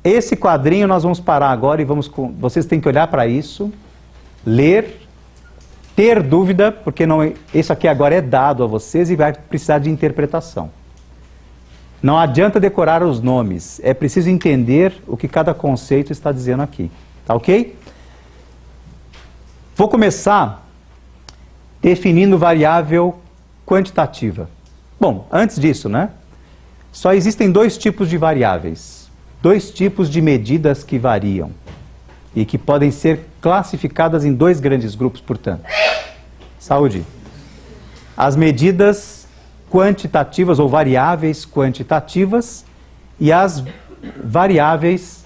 esse quadrinho nós vamos parar agora e vocês têm que olhar para isso, ler, ter dúvida, porque isso aqui agora é dado a vocês e vai precisar de interpretação. Não adianta decorar os nomes, é preciso entender o que cada conceito está dizendo aqui. Tá ok? Vou começar definindo variável quantitativa. Bom, antes disso, né? Só existem dois tipos de variáveis, dois tipos de medidas que variam e que podem ser classificadas em dois grandes grupos, portanto. Saúde. As medidas quantitativas ou variáveis quantitativas e as variáveis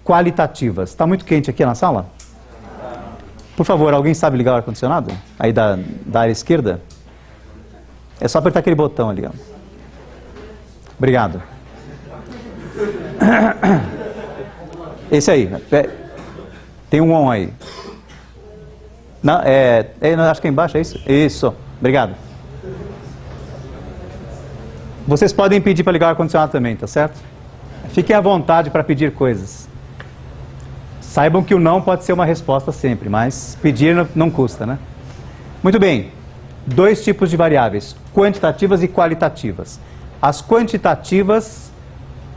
qualitativas. Está muito quente aqui na sala? Por favor, alguém sabe ligar o ar-condicionado? Aí da área esquerda? É só apertar aquele botão ali. Ó. Obrigado. Esse aí. Tem um on aí. Não, acho que é embaixo, é isso? Isso. Obrigado. Vocês podem pedir para ligar o ar-condicionado também, tá certo? Fiquem à vontade para pedir coisas. Saibam que o não pode ser uma resposta sempre, mas pedir não custa, né? Muito bem. Dois tipos de variáveis, quantitativas e qualitativas. As quantitativas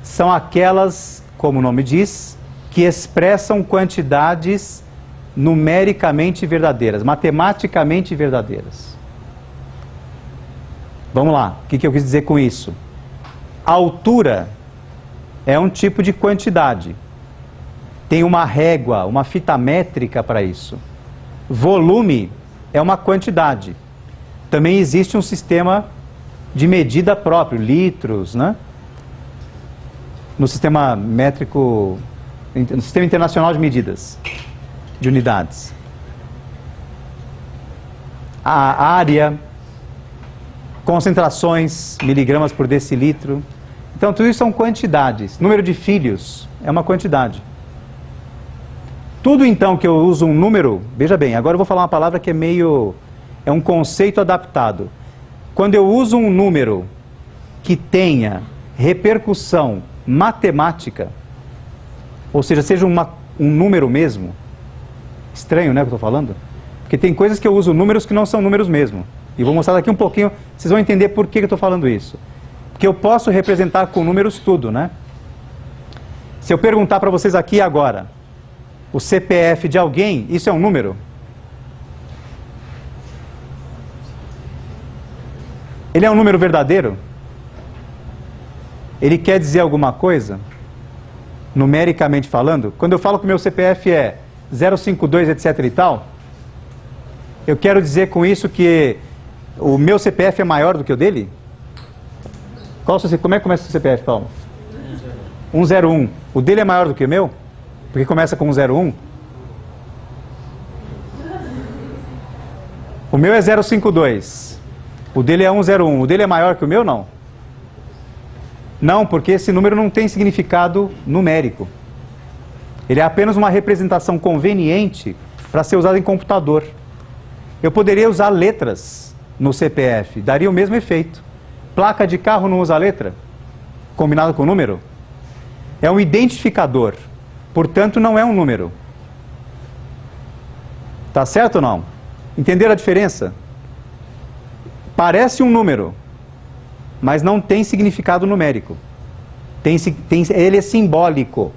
são aquelas, como o nome diz, que expressam quantidades numericamente verdadeiras, matematicamente verdadeiras. Vamos lá, o que eu quis dizer com isso? A altura é um tipo de quantidade. Tem uma régua, uma fita métrica para isso. Volume é uma quantidade. Também existe um sistema de medida próprio, litros, né? No sistema métrico, no sistema internacional de medidas, de unidades. A área, concentrações, miligramas por decilitro. Então, tudo isso são quantidades. Número de filhos é uma quantidade. Tudo, então, que eu uso um número... Veja bem, agora eu vou falar uma palavra que é um conceito adaptado. Quando eu uso um número que tenha repercussão matemática, ou seja um número mesmo, estranho, né, que eu estou falando? Porque tem coisas que eu uso números que não são números mesmo. E vou mostrar daqui um pouquinho, vocês vão entender por que eu estou falando isso. Porque eu posso representar com números tudo, né? Se eu perguntar para vocês aqui agora, o CPF de alguém, isso é um número? Ele é um número verdadeiro? Ele quer dizer alguma coisa? Numericamente falando? Quando eu falo que o meu CPF é 052, etc e tal, eu quero dizer com isso que o meu CPF é maior do que o dele? Como é que começa o CPF, Paulo? 101. O dele é maior do que o meu? Porque começa com 101? O meu é 052. O dele é 101. O dele é maior que o meu, não? Não, porque esse número não tem significado numérico. Ele é apenas uma representação conveniente para ser usado em computador. Eu poderia usar letras no CPF, daria o mesmo efeito. Placa de carro não usa letra? Combinado com número? É um identificador. Portanto, não é um número. Tá certo ou não? Entenderam a diferença? Parece um número, mas não tem significado numérico. Ele é simbólico.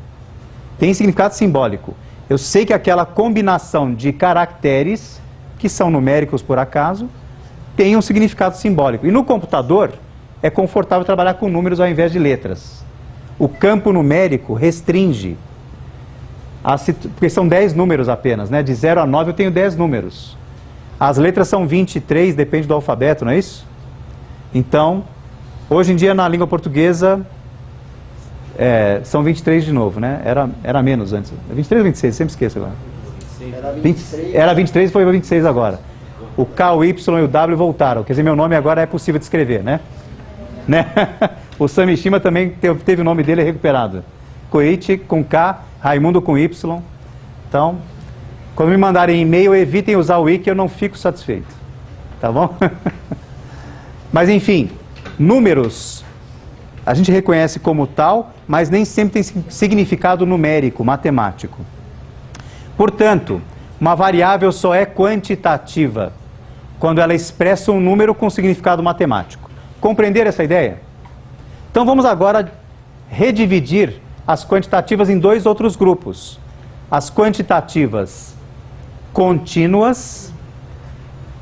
Tem significado simbólico. Eu sei que aquela combinação de caracteres, que são numéricos por acaso, tem um significado simbólico. E no computador, é confortável trabalhar com números ao invés de letras. O campo numérico restringe. Porque são 10 números apenas, né? De 0 a 9 eu tenho 10 números. As letras são 23, depende do alfabeto, não é isso? Então, hoje em dia na língua portuguesa, são 23 de novo, né? Era menos antes. 23 ou 26? Sempre esqueço agora. Era 23 e foi 26 agora. O K, o Y e o W voltaram. Quer dizer, meu nome agora é possível de escrever, né? O Samishima também teve o nome dele recuperado. Koichi com K, Raimundo com Y. Então, quando me mandarem e-mail, evitem usar o wiki, eu não fico satisfeito. Tá bom? Mas enfim, números A gente reconhece como tal, mas nem sempre tem significado numérico, matemático. Portanto, uma variável só é quantitativa quando ela expressa um número com significado matemático. Compreender essa ideia? Então vamos agora redividir as quantitativas em dois outros grupos. As quantitativas contínuas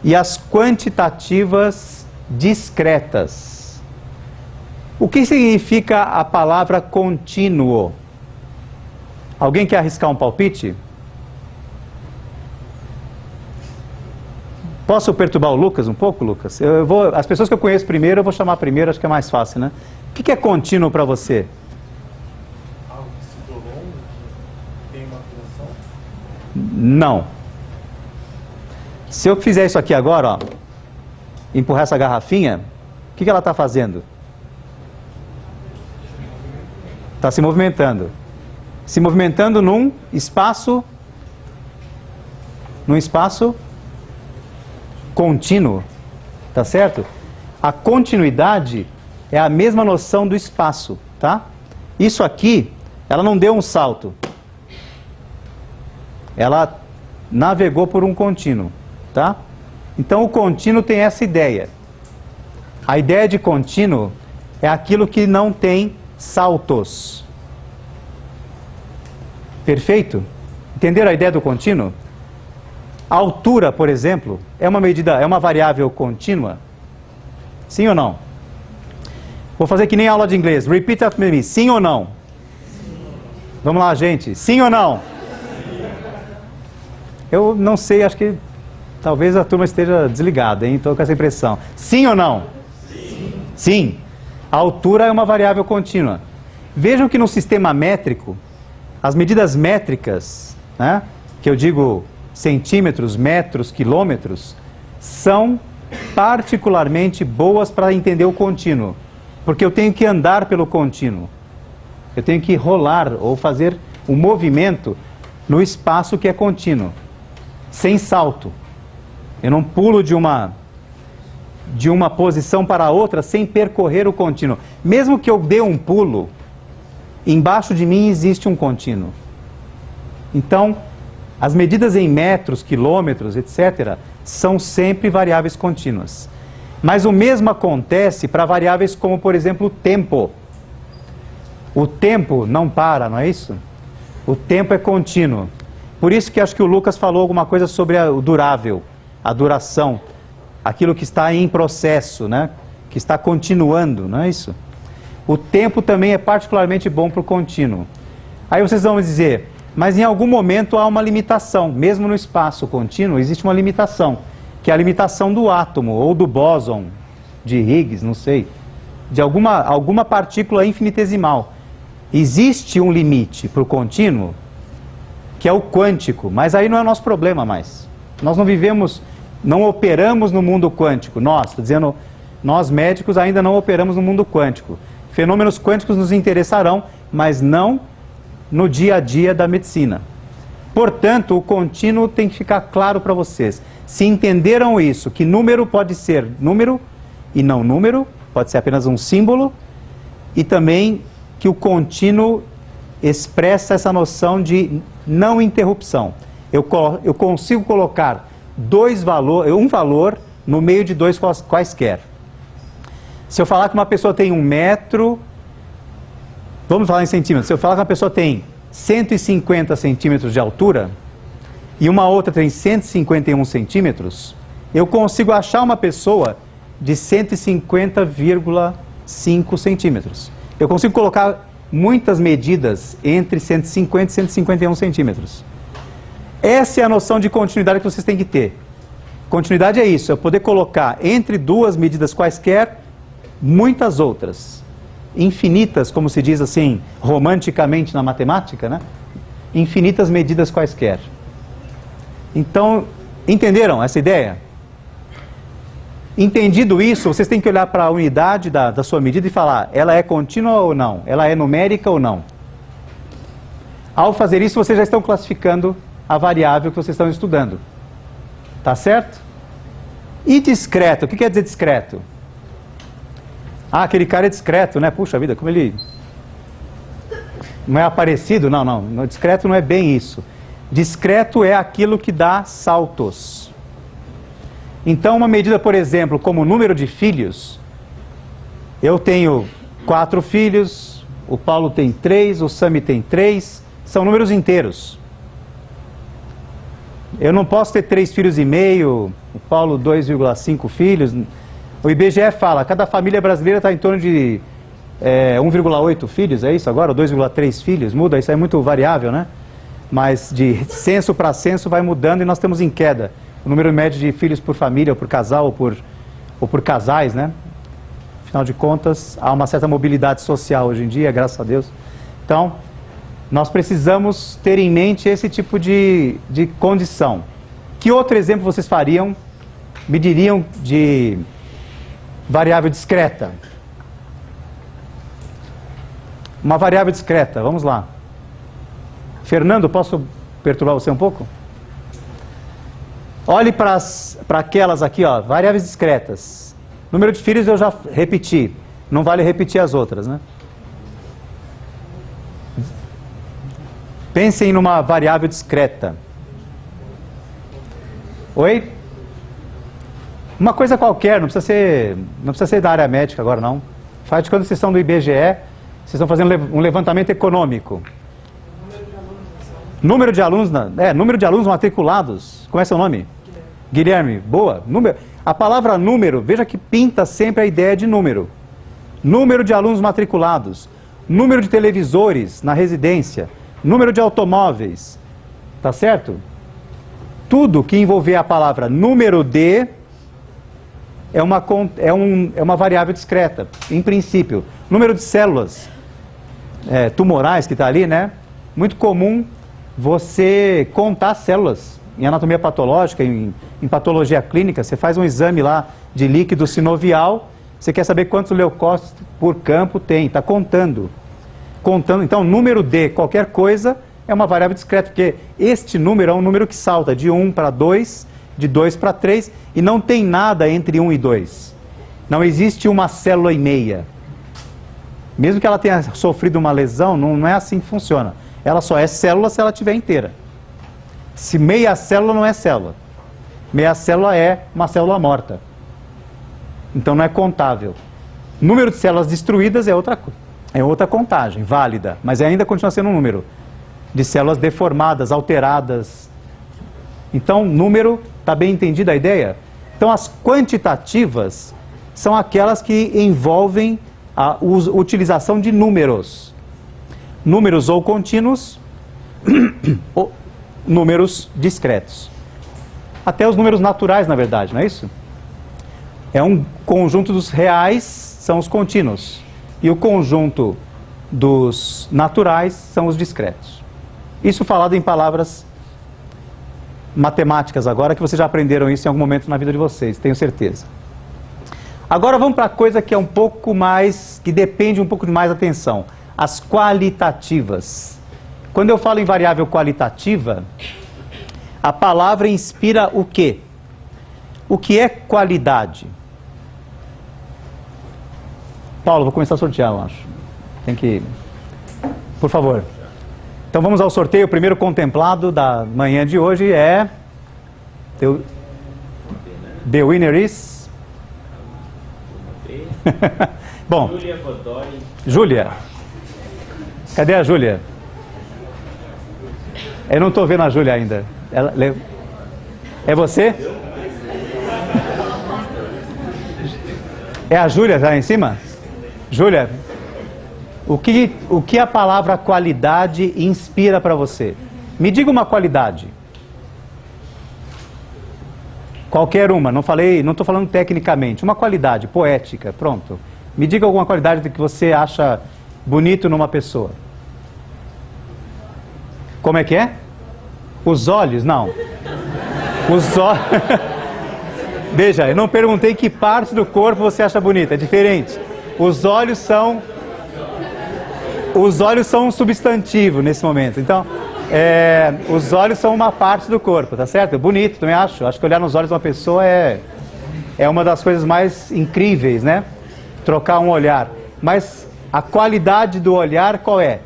e as quantitativas discretas. O que significa a palavra contínuo? Alguém quer arriscar um palpite? Posso perturbar o Lucas um pouco, Lucas? As pessoas que eu conheço primeiro, eu vou chamar primeiro, acho que é mais fácil, né? O que é contínuo para você? Algo que se prolonga, tem uma duração? Não. Se eu fizer isso aqui agora, ó, empurrar essa garrafinha, o que ela está fazendo? Está se movimentando. Se movimentando num espaço contínuo, tá certo? A continuidade é a mesma noção do espaço, tá? Isso aqui, ela não deu um salto. Ela navegou por um contínuo, tá? Então o contínuo tem essa ideia. A ideia de contínuo é aquilo que não tem saltos. Perfeito? Entenderam a ideia do contínuo? A altura, por exemplo, é uma variável contínua? Sim ou não? Vou fazer que nem aula de inglês. Repeat after me. Sim ou não? Vamos lá, gente. Sim ou não? Eu não sei, acho que talvez a turma esteja desligada, hein? Estou com essa impressão. Sim ou não? Sim. Sim. A altura é uma variável contínua. Vejam que no sistema métrico, as medidas métricas, né, que eu digo centímetros, metros, quilômetros, são particularmente boas para entender o contínuo. Porque eu tenho que andar pelo contínuo. Eu tenho que rolar ou fazer um movimento no espaço que é contínuo, sem salto. Eu não pulo de uma posição para outra sem percorrer o contínuo. Mesmo que eu dê um pulo, embaixo de mim existe um contínuo. Então, as medidas em metros, quilômetros, etc., são sempre variáveis contínuas. Mas o mesmo acontece para variáveis como, por exemplo, o tempo. O tempo não para, não é isso? O tempo é contínuo. Por isso que acho que o Lucas falou alguma coisa sobre o durável, a duração, aquilo que está em processo, né? Que está continuando, não é isso? O tempo também é particularmente bom para o contínuo. Aí vocês vão dizer, mas em algum momento há uma limitação, mesmo no espaço contínuo existe uma limitação, que é a limitação do átomo, ou do bóson de Higgs, não sei, de alguma partícula infinitesimal. Existe um limite para o contínuo, que é o quântico, mas aí não é nosso problema mais. Nós não operamos no mundo quântico. Estou dizendo, nós médicos ainda não operamos no mundo quântico. Fenômenos quânticos nos interessarão, mas não no dia a dia da medicina. Portanto, o contínuo tem que ficar claro para vocês. Se entenderam isso, que número pode ser número e não número, pode ser apenas um símbolo, e também que o contínuo expressa essa noção de não interrupção. Eu consigo colocar um valor no meio de dois quaisquer. Se eu falar que uma pessoa tem 1 metro, vamos falar em centímetros, se eu falar que uma pessoa tem 150 centímetros de altura e uma outra tem 151 centímetros, eu consigo achar uma pessoa de 150,5 centímetros. Eu consigo colocar muitas medidas entre 150 e 151 centímetros. Essa é a noção de continuidade que vocês têm que ter. Continuidade é isso, é poder colocar entre duas medidas quaisquer muitas outras. Infinitas, como se diz assim, romanticamente na matemática, né? Infinitas medidas quaisquer. Então, entenderam essa ideia? Entendido isso, vocês têm que olhar para a unidade da sua medida e falar, ela é contínua ou não? Ela é numérica ou não? Ao fazer isso, vocês já estão classificando a variável que vocês estão estudando. Tá certo? E discreto, o que quer dizer discreto? Ah, aquele cara é discreto, né? Puxa vida, como ele... Não é aparecido? Não, não. Discreto não é bem isso. Discreto é aquilo que dá saltos. Então, uma medida, por exemplo, como o número de filhos, eu tenho 4 filhos, o Paulo tem 3, o Sami tem 3, são números inteiros. Eu não posso ter 3 filhos e meio, o Paulo 2,5 filhos. O IBGE fala, cada família brasileira está em torno de 1,8 filhos, é isso agora? Ou 2,3 filhos? Muda, isso é muito variável, né? Mas de censo para censo vai mudando e nós temos em queda o número médio de filhos por família, ou por casal, ou por casais, né? Afinal de contas, há uma certa mobilidade social hoje em dia, graças a Deus. Então, nós precisamos ter em mente esse tipo de condição. Que outro exemplo vocês fariam, me diriam de variável discreta? Uma variável discreta, vamos lá. Fernando, posso perturbar você um pouco? Olhe para aquelas aqui, ó, variáveis discretas. Número de filhos eu já repeti, não vale repetir as outras, né? Pensem numa variável discreta. Oi? Uma coisa qualquer, não precisa ser da área médica agora não. Faz de quando vocês estão do IBGE, vocês estão fazendo um levantamento econômico. Número de alunos, número de alunos matriculados. Como é seu nome? Guilherme. Boa. A palavra número, veja que pinta sempre a ideia de número. Número de alunos matriculados. Número de televisores na residência. Número de automóveis. Tá certo? Tudo que envolver a palavra número de é uma variável discreta, em princípio. Número de células tumorais que está ali, né? Muito comum você contar células em anatomia patológica, em patologia clínica. Você faz um exame lá de líquido sinovial, você quer saber quantos leucócitos por campo tem, está contando. Então, número de qualquer coisa é uma variável discreta, porque este número é um número que salta de 1 para 2, de 2 para 3, e não tem nada entre 1 e 2. Não existe uma célula e meia. Mesmo que ela tenha sofrido uma lesão, não é assim que funciona. Ela só é célula se ela estiver inteira. Se meia célula não é célula. Meia célula é uma célula morta. Então não é contável. Número de células destruídas é outra contagem, válida, mas ainda continua sendo um número de células deformadas, alteradas. Então, número, está bem entendida a ideia? Então, as quantitativas são aquelas que envolvem a utilização de números. Números ou contínuos, ou números discretos. Até os números naturais, na verdade, não é isso? É um conjunto dos reais, são os contínuos. E o conjunto dos naturais são os discretos. Isso falado em palavras matemáticas agora, que vocês já aprenderam isso em algum momento na vida de vocês, tenho certeza. Agora vamos para a coisa que é um pouco mais, que depende um pouco de mais atenção. As qualitativas. Quando eu falo em variável qualitativa, a palavra inspira o quê? O que é qualidade? Paulo, vou começar a sortear, eu acho. Tem que... Por favor. Então vamos ao sorteio. O primeiro contemplado da manhã de hoje é... The winner is... Bom, Júlia. Cadê a Júlia? Eu não estou vendo a Júlia ainda. É você? É a Júlia, está lá em cima? Júlia, o que a palavra qualidade inspira para você? Me diga uma qualidade. Qualquer uma, não estou falando tecnicamente. Uma qualidade poética, pronto. Me diga alguma qualidade que você acha bonito numa pessoa. Como é que é? Os olhos? Não. Os olhos... Veja, eu não perguntei que parte do corpo você acha bonita, é diferente. Os olhos são um substantivo nesse momento. Então, os olhos são uma parte do corpo, tá certo? Bonito, também acho. Acho que olhar nos olhos de uma pessoa é uma das coisas mais incríveis, né? trocar um olhar. Mas a qualidade do olhar qual é?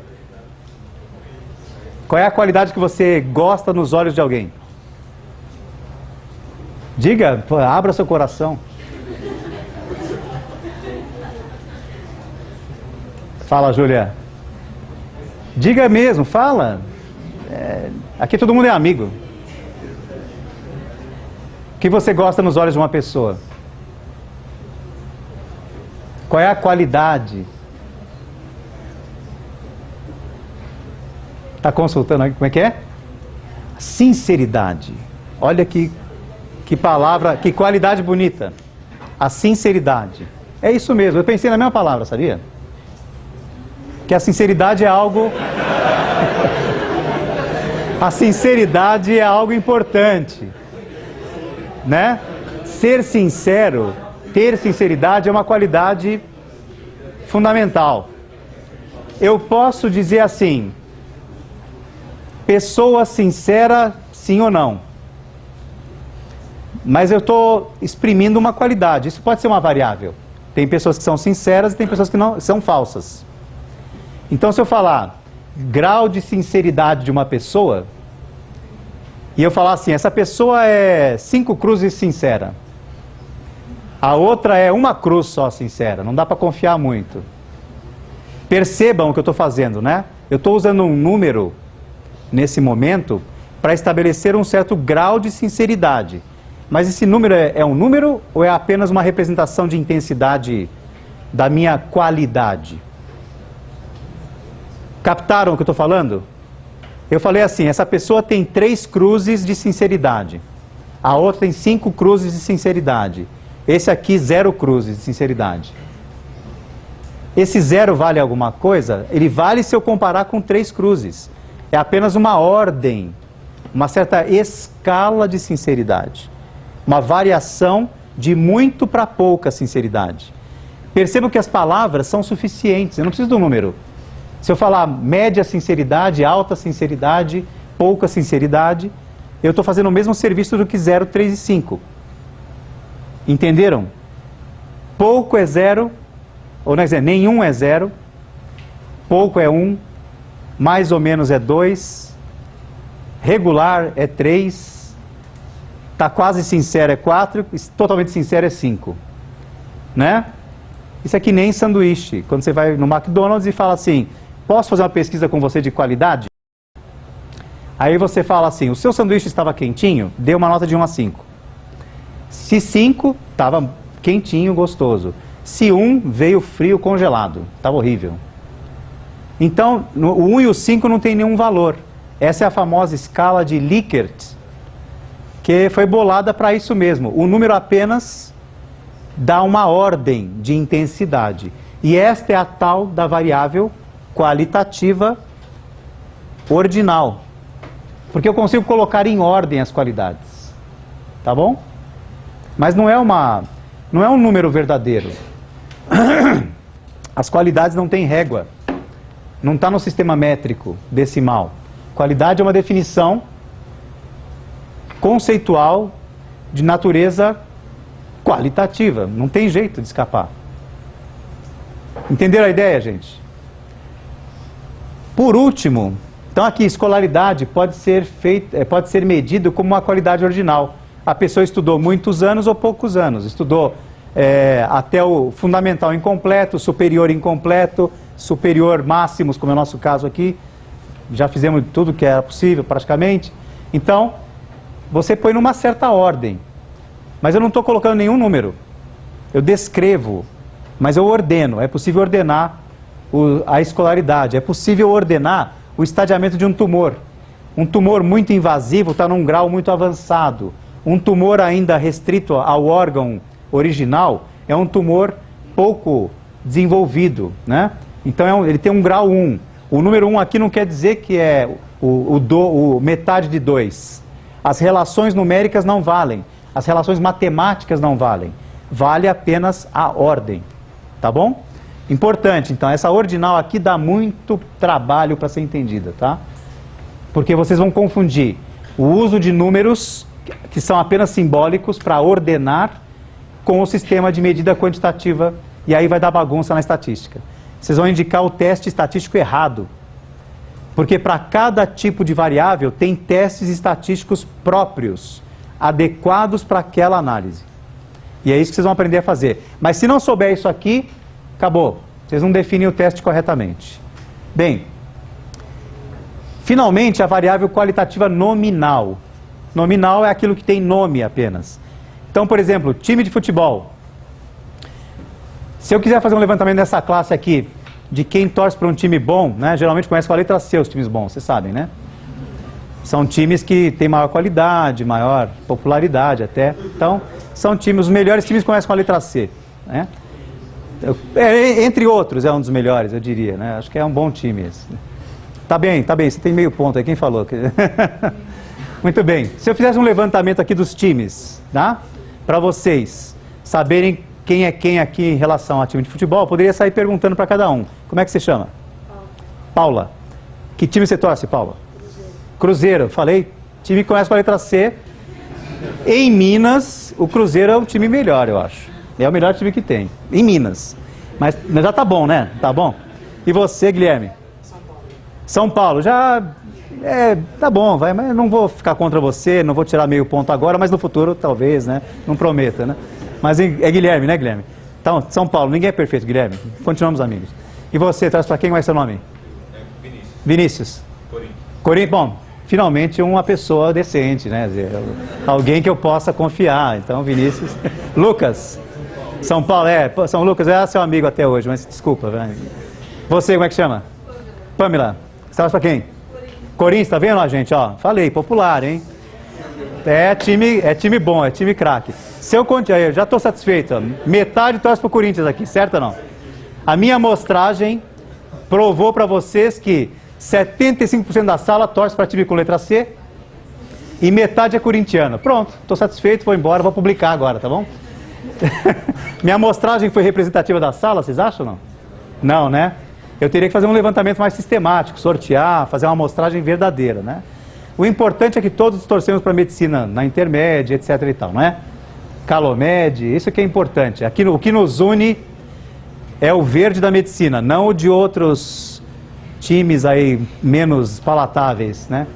Qual é a qualidade que você gosta nos olhos de alguém? Diga, abra seu coração. Fala, Júlia. Diga mesmo, fala. Aqui todo mundo é amigo. O que você gosta nos olhos de uma pessoa? Qual é a qualidade? Está consultando aqui? Como é que é? Sinceridade. Olha que palavra, que qualidade bonita. A sinceridade. É isso mesmo, eu pensei na mesma palavra, sabia? Que a sinceridade é algo... A sinceridade é algo importante, né? Ser sincero, ter sinceridade é uma qualidade fundamental. Eu posso dizer assim, pessoa sincera, sim ou não? Mas eu estou exprimindo uma qualidade, isso pode ser uma variável. Tem pessoas que são sinceras e tem pessoas que não são falsas. Então se eu falar grau de sinceridade de uma pessoa, e eu falar assim, essa pessoa é 5 cruzes sincera, a outra é 1 cruz só sincera, não dá para confiar muito. Percebam o que eu estou fazendo, né? Eu estou usando um número, nesse momento, para estabelecer um certo grau de sinceridade. Mas esse número é um número ou é apenas uma representação de intensidade da minha qualidade? Captaram o que eu estou falando? Eu falei assim, essa pessoa tem 3 cruzes de sinceridade. A outra tem 5 cruzes de sinceridade. Esse aqui, 0 cruzes de sinceridade. Esse 0 vale alguma coisa? Ele vale se eu comparar com 3 cruzes. É apenas uma ordem, uma certa escala de sinceridade. Uma variação de muito para pouca sinceridade. Percebam que as palavras são suficientes, eu não preciso do número. Se eu falar média sinceridade, alta sinceridade, pouca sinceridade, eu estou fazendo o mesmo serviço do que 0, 3 e 5. Entenderam? Pouco é 0, ou não é dizer, nenhum é 0, pouco é 1, mais ou menos é 2, regular é 3, está quase sincero é 4, totalmente sincero é 5. Né? Isso é que nem sanduíche. Quando você vai no McDonald's e fala assim, posso fazer uma pesquisa com você de qualidade? Aí você fala assim, o seu sanduíche estava quentinho? Dê uma nota de 1 a 5. Se 5, estava quentinho, gostoso. Se 1, veio frio, congelado. Estava horrível. Então, o 1 e o 5 não tem nenhum valor. Essa é a famosa escala de Likert, que foi bolada para isso mesmo. O número apenas dá uma ordem de intensidade. E esta é a tal da variável qualitativa ordinal. Porque eu consigo colocar em ordem as qualidades. Tá bom? Mas não é um número verdadeiro. As qualidades não têm régua. Não está no sistema métrico decimal. Qualidade é uma definição conceitual de natureza qualitativa. Não tem jeito de escapar. Entenderam a ideia, gente? Por último, então aqui, escolaridade pode ser medido como uma qualidade ordinal. A pessoa estudou muitos anos ou poucos anos. Estudou até o fundamental incompleto, superior incompleto, superior máximos, como é o nosso caso aqui. Já fizemos tudo que era possível, praticamente. Então, você põe numa certa ordem. Mas eu não estou colocando nenhum número. Eu descrevo, mas eu ordeno. É possível ordenar a escolaridade. É possível ordenar o estadiamento de um tumor. Um tumor muito invasivo está num grau muito avançado. Um tumor ainda restrito ao órgão original é um tumor pouco desenvolvido, né? Então ele tem um grau 1. O número 1 aqui não quer dizer que é o metade de 2. As relações numéricas não valem. As relações matemáticas não valem. Vale apenas a ordem. Tá bom? Importante, então, essa ordinal aqui dá muito trabalho para ser entendida, tá? Porque vocês vão confundir o uso de números, que são apenas simbólicos, para ordenar, com o sistema de medida quantitativa e aí vai dar bagunça na estatística. Vocês vão indicar o teste estatístico errado. Porque para cada tipo de variável tem testes estatísticos próprios, adequados para aquela análise. E é isso que vocês vão aprender a fazer. Mas se não souber isso aqui, acabou. Vocês não definem o teste corretamente. Bem, finalmente a variável qualitativa nominal. Nominal é aquilo que tem nome apenas. Então, por exemplo, time de futebol. Se eu quiser fazer um levantamento nessa classe aqui, de quem torce para um time bom, né? Geralmente começa com a letra C os times bons, vocês sabem, né? São times que têm maior qualidade, maior popularidade até. Então, são times, os melhores times começam com a letra C, né? Entre outros, é um dos melhores, eu diria, né? Acho que é um bom time esse. Tá bem, você tem meio ponto aí, quem falou? Muito bem. Se eu fizesse um levantamento aqui dos times, tá? Para vocês saberem quem é quem aqui em relação ao time de futebol, eu poderia sair perguntando para cada um. Como é que você chama? Paula. Que time você torce, Paula? Cruzeiro. Falei, time que começa com a letra C. Em Minas, o Cruzeiro é o time melhor, eu acho. É o melhor time que tem. Em Minas. Mas já tá bom, né? Tá bom? E você, Guilherme? São Paulo. Já... tá bom, vai, mas não vou ficar contra você, não vou tirar meio ponto agora, mas no futuro talvez, né? Não prometa, né? Mas é Guilherme, né, Guilherme? Então, São Paulo, ninguém é perfeito, Guilherme. Continuamos amigos. E você, traz para quem vai ser o nome? Vinícius. Vinícius. Corinthians. Bom, finalmente uma pessoa decente, né? Alguém que eu possa confiar. Então, Vinícius. Lucas. São Paulo, São Lucas, é seu amigo até hoje, mas desculpa. Você, como é que chama? Pamela. Você traz para quem? Corinthians, tá vendo, gente? Ó, falei, popular, hein? É time bom, é time craque. Se eu já estou satisfeito. Ó. Metade torce para o Corinthians aqui, certo ou não? A minha amostragem provou para vocês que 75% da sala torce para time com letra C e metade é corintiano. Pronto, estou satisfeito, vou embora, vou publicar agora, tá bom? Minha amostragem foi representativa da sala, vocês acham ou não? Não, né? Eu teria que fazer um levantamento mais sistemático, sortear, fazer uma amostragem verdadeira, né? O importante é que todos torcemos para medicina na intermédia, etc e tal, não é? Calomed, isso que é importante. Aqui, o que nos une é o verde da medicina, não o de outros times aí menos palatáveis, né?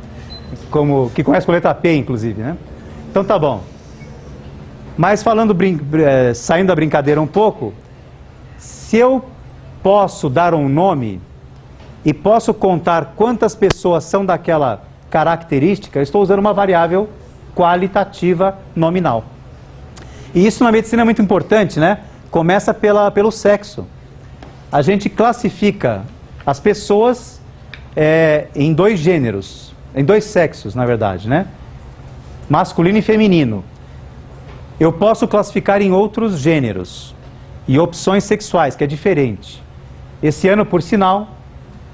Como, que começa com letra P, inclusive, né? Então tá bom. Mas falando, saindo da brincadeira um pouco, se eu posso dar um nome e posso contar quantas pessoas são daquela característica, eu estou usando uma variável qualitativa nominal. E isso na medicina é muito importante, né? Começa pelo sexo. A gente classifica as pessoas em dois gêneros, em dois sexos, na verdade, né? Masculino e feminino. Eu posso classificar em outros gêneros e opções sexuais, que é diferente. Esse ano, por sinal,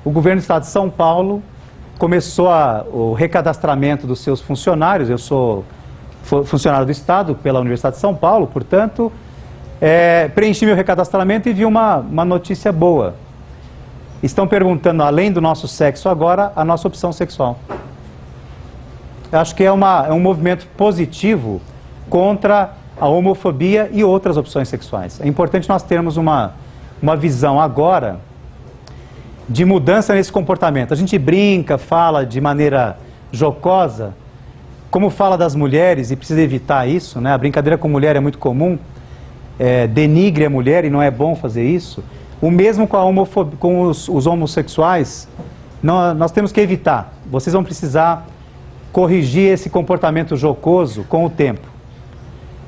o governo do estado de São Paulo começou o recadastramento dos seus funcionários. Eu sou funcionário do estado pela Universidade de São Paulo, portanto, preenchi meu recadastramento e vi uma notícia boa. Estão perguntando, além do nosso sexo agora, a nossa opção sexual. Eu acho que é um movimento positivo contra a homofobia e outras opções sexuais. É importante nós termos uma visão agora de mudança nesse comportamento. A gente brinca, fala de maneira jocosa, como fala das mulheres, e precisa evitar isso, né? A brincadeira com mulher é muito comum, denigre a mulher e não é bom fazer isso. O mesmo com a homofobia, com os homossexuais, nós temos que evitar. Vocês vão precisar corrigir esse comportamento jocoso com o tempo.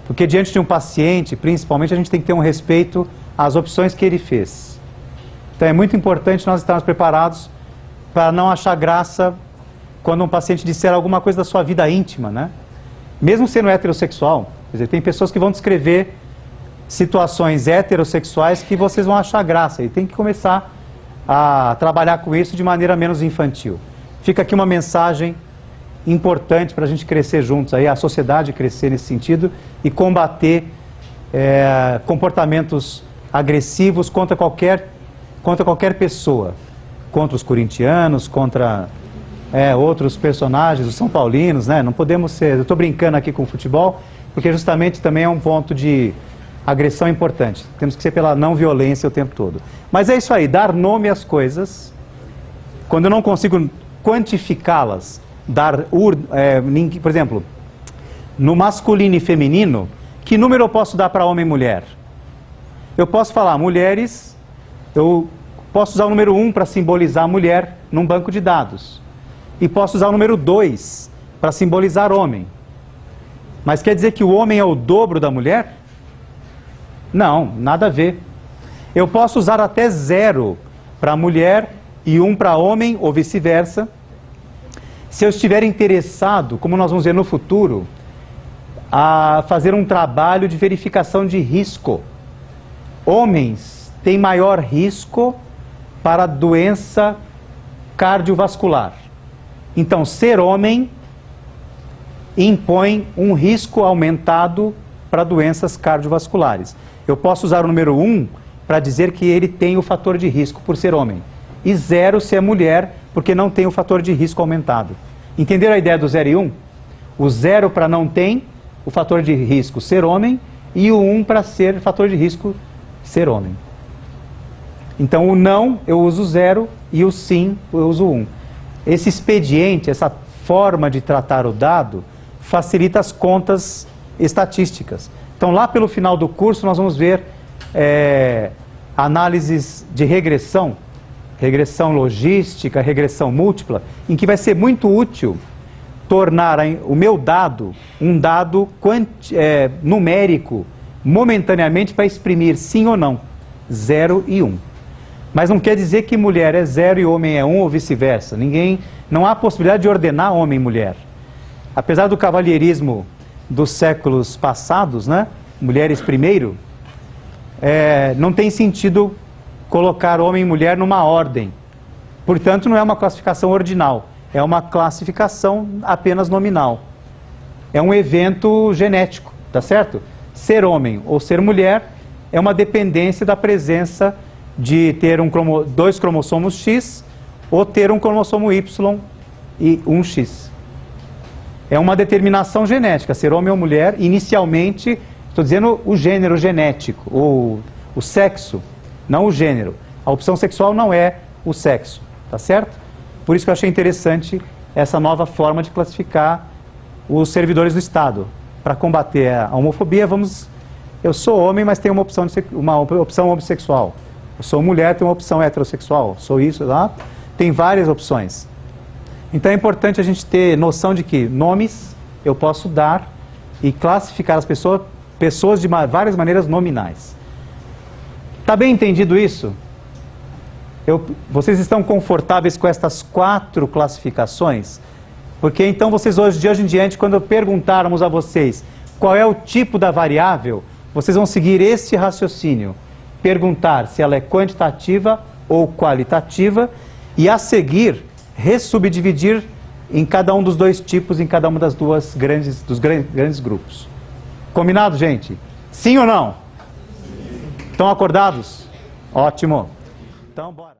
Porque diante de um paciente, principalmente, a gente tem que ter um respeito às opções que ele fez. Então é muito importante nós estarmos preparados para não achar graça quando um paciente disser alguma coisa da sua vida íntima, né? Mesmo sendo heterossexual. Quer dizer, tem pessoas que vão descrever situações heterossexuais que vocês vão achar graça. E tem que começar a trabalhar com isso de maneira menos infantil. Fica aqui uma mensagem importante para a gente crescer juntos, aí, a sociedade crescer nesse sentido e combater comportamentos agressivos contra qualquer pessoa, contra os corintianos, contra outros personagens, os são paulinos, né? Não podemos ser... Eu estou brincando aqui com o futebol, porque justamente também é um ponto de Agressão é importante. Temos que ser pela não violência o tempo todo. Mas é isso aí, dar nome às coisas. Quando eu não consigo quantificá-las, por exemplo, no masculino e feminino, que número eu posso dar para homem e mulher? Eu posso falar mulheres, eu posso usar o número 1 para simbolizar a mulher num banco de dados. E posso usar o número 2 para simbolizar homem. Mas quer dizer que o homem é o dobro da mulher? Não, nada a ver. Eu posso usar até 0 para mulher e 1 para homem, ou vice-versa. Se eu estiver interessado, como nós vamos ver no futuro, a fazer um trabalho de verificação de risco. Homens têm maior risco para doença cardiovascular. Então, ser homem impõe um risco aumentado para doenças cardiovasculares. Eu posso usar o número 1 para dizer que ele tem o fator de risco por ser homem. E 0 se é mulher, porque não tem o fator de risco aumentado. Entenderam a ideia do 0 e 1? O 0 para não tem o fator de risco ser homem e o 1 para ser fator de risco ser homem. Então o não eu uso 0 e o sim eu uso 1. Esse expediente, essa forma de tratar o dado, facilita as contas estatísticas. Então lá pelo final do curso nós vamos ver análises de regressão, regressão logística, regressão múltipla, em que vai ser muito útil tornar o meu dado um dado numérico, momentaneamente para exprimir sim ou não, 0 e 1. Mas não quer dizer que mulher é 0 e homem é 1 ou vice-versa. Não há possibilidade de ordenar homem e mulher. Apesar do cavalheirismo dos séculos passados, né? Mulheres primeiro, não tem sentido colocar homem e mulher numa ordem. Portanto, não é uma classificação ordinal, é uma classificação apenas nominal. É um evento genético, tá certo? Ser homem ou ser mulher é uma dependência da presença de ter 2 cromossomos X ou ter um cromossomo Y e um X. É uma determinação genética, ser homem ou mulher, inicialmente, estou dizendo o gênero genético, ou o sexo, não o gênero. A opção sexual não é o sexo, tá certo? Por isso que eu achei interessante essa nova forma de classificar os servidores do Estado. Para combater a homofobia, eu sou homem, mas tenho uma opção homossexual. Eu sou mulher, tenho uma opção heterossexual. Sou isso, lá. Tem várias opções. Então é importante a gente ter noção de que nomes eu posso dar e classificar as pessoas de várias maneiras nominais. Está bem entendido isso? Vocês estão confortáveis com estas 4 classificações? Porque então vocês de hoje em diante, quando perguntarmos a vocês qual é o tipo da variável, vocês vão seguir este raciocínio. Perguntar se ela é quantitativa ou qualitativa e a seguir ressubdividir em cada um dos 2 tipos, em cada uma dos grandes grupos. Combinado, gente? Sim ou não? Sim. Estão acordados? Ótimo. Então, bora.